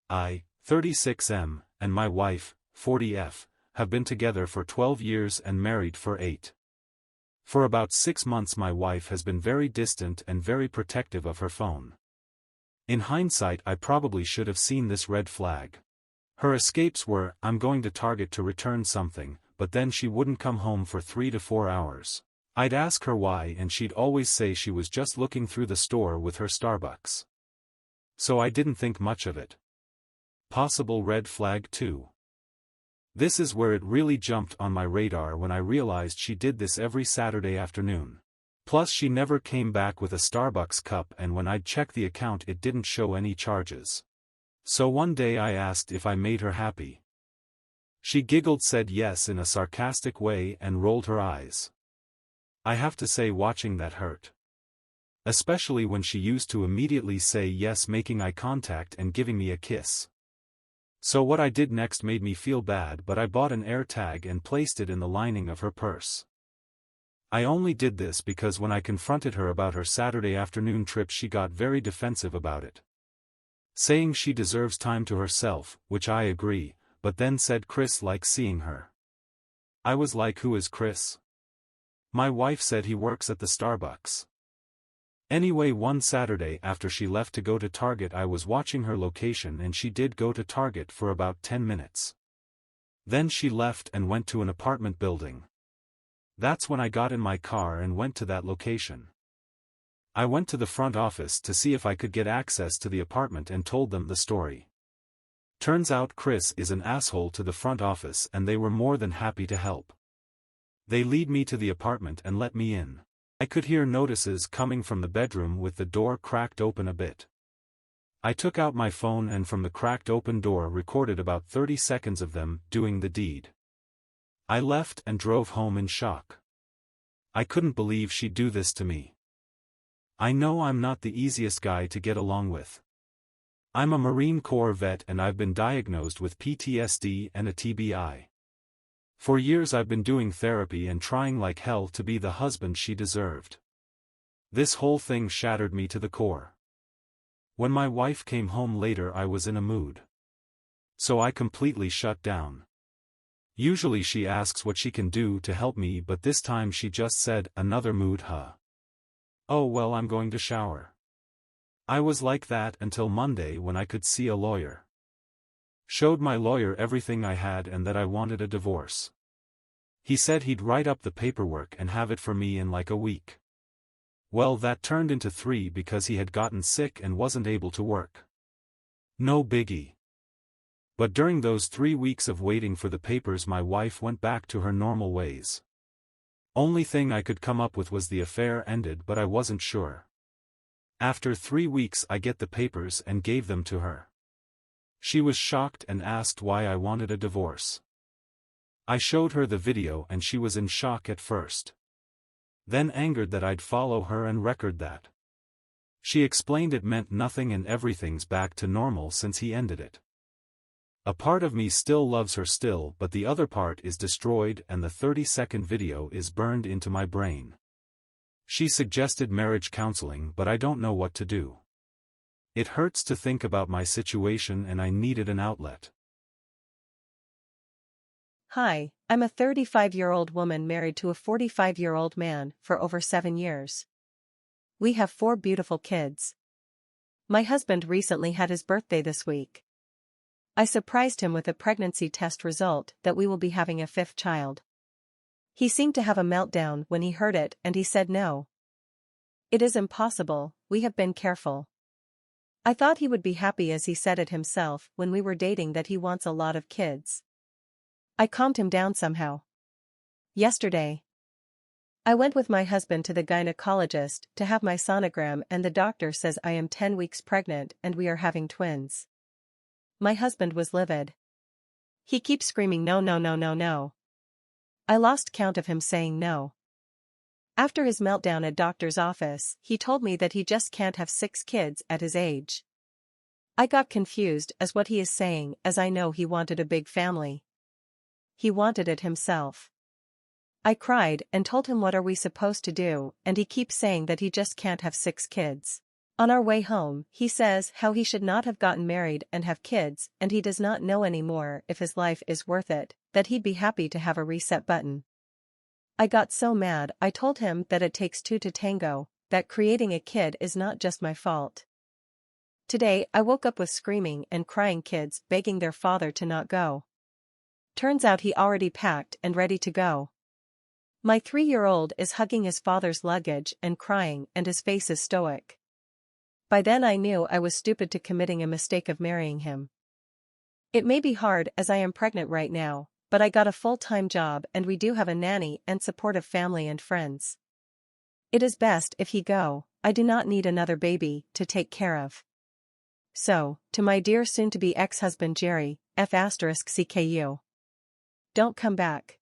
I, 36M, and my wife, 40F, have been together for 12 years and married for 8. For about 6 months my wife has been very distant and very protective of her phone. In hindsight I probably should have seen this red flag. Her escapes were, I'm going to Target to return something, but then she wouldn't come home for 3 to 4 hours. I'd ask her why and she'd always say she was just looking through the store with her Starbucks. So I didn't think much of it. Possible red flag 2. This is where it really jumped on my radar when I realized she did this every Saturday afternoon. Plus she never came back with a Starbucks cup, and when I'd check the account it didn't show any charges. So one day I asked if I made her happy. She giggled, said yes in a sarcastic way, and rolled her eyes. I have to say, watching that hurt. Especially when she used to immediately say yes, making eye contact and giving me a kiss. So what I did next made me feel bad, but I bought an AirTag and placed it in the lining of her purse. I only did this because when I confronted her about her Saturday afternoon trip she got very defensive about it, saying she deserves time to herself, which I agree, but then said Chris likes seeing her. I was like, who is Chris? My wife said he works at the Starbucks. Anyway, one Saturday after she left to go to Target I was watching her location and she did go to Target for about 10 minutes. Then she left and went to an apartment building. That's when I got in my car and went to that location. I went to the front office to see if I could get access to the apartment and told them the story. Turns out Chris is an asshole to the front office and they were more than happy to help. They lead me to the apartment and let me in. I could hear notices coming from the bedroom with the door cracked open a bit. I took out my phone and from the cracked open door recorded about 30 seconds of them doing the deed. I left and drove home in shock. I couldn't believe she'd do this to me. I know I'm not the easiest guy to get along with. I'm a Marine Corps vet and I've been diagnosed with PTSD and a TBI. For years I've been doing therapy and trying like hell to be the husband she deserved. This whole thing shattered me to the core. When my wife came home later I was in a mood. So I completely shut down. Usually she asks what she can do to help me, but this time she just said, another mood, huh? Oh well, I'm going to shower. I was like that until Monday when I could see a lawyer. Showed my lawyer everything I had and that I wanted a divorce. He said he'd write up the paperwork and have it for me in like a week. Well, that turned into 3 because he had gotten sick and wasn't able to work. No biggie. But during those 3 weeks of waiting for the papers my wife went back to her normal ways. Only thing I could come up with was the affair ended, but I wasn't sure. After 3 weeks I get the papers and gave them to her. She was shocked and asked why I wanted a divorce. I showed her the video and she was in shock at first. Then angered that I'd follow her and record that. She explained it meant nothing and everything's back to normal since he ended it. A part of me still loves her still, but the other part is destroyed and the 30-second video is burned into my brain. She suggested marriage counseling, but I don't know what to do. It hurts to think about my situation and I needed an outlet. Hi, I'm a 35-year-old woman married to a 45-year-old man for over 7 years. We have 4 beautiful kids. My husband recently had his birthday this week. I surprised him with a pregnancy test result that we will be having a 5th child. He seemed to have a meltdown when he heard it and he said no. It is impossible, we have been careful. I thought he would be happy as he said it himself when we were dating that he wants a lot of kids. I calmed him down somehow. Yesterday, I went with my husband to the gynecologist to have my sonogram and the doctor says I am 10 weeks pregnant and we are having twins. My husband was livid. He keeps screaming no no no no no. I lost count of him saying no. After his meltdown at doctor's office, he told me that he just can't have 6 kids at his age. I got confused as what he is saying as I know he wanted a big family. He wanted it himself. I cried and told him what are we supposed to do and he keeps saying that he just can't have 6 kids. On our way home, he says how he should not have gotten married and have kids, and he does not know anymore if his life is worth it, that he'd be happy to have a reset button. I got so mad. I told him that it takes two to tango, that creating a kid is not just my fault. Today I woke up with screaming and crying kids begging their father to not go. Turns out he already packed and ready to go. My 3-year-old is hugging his father's luggage and crying, and his face is stoic. By then I knew I was stupid to committing a mistake of marrying him. It may be hard as I am pregnant right now, but I got a full-time job and we do have a nanny and supportive family and friends. It is best if he go. I do not need another baby to take care of. So, to my dear soon-to-be ex-husband Jerry, F***CKU. Don't come back.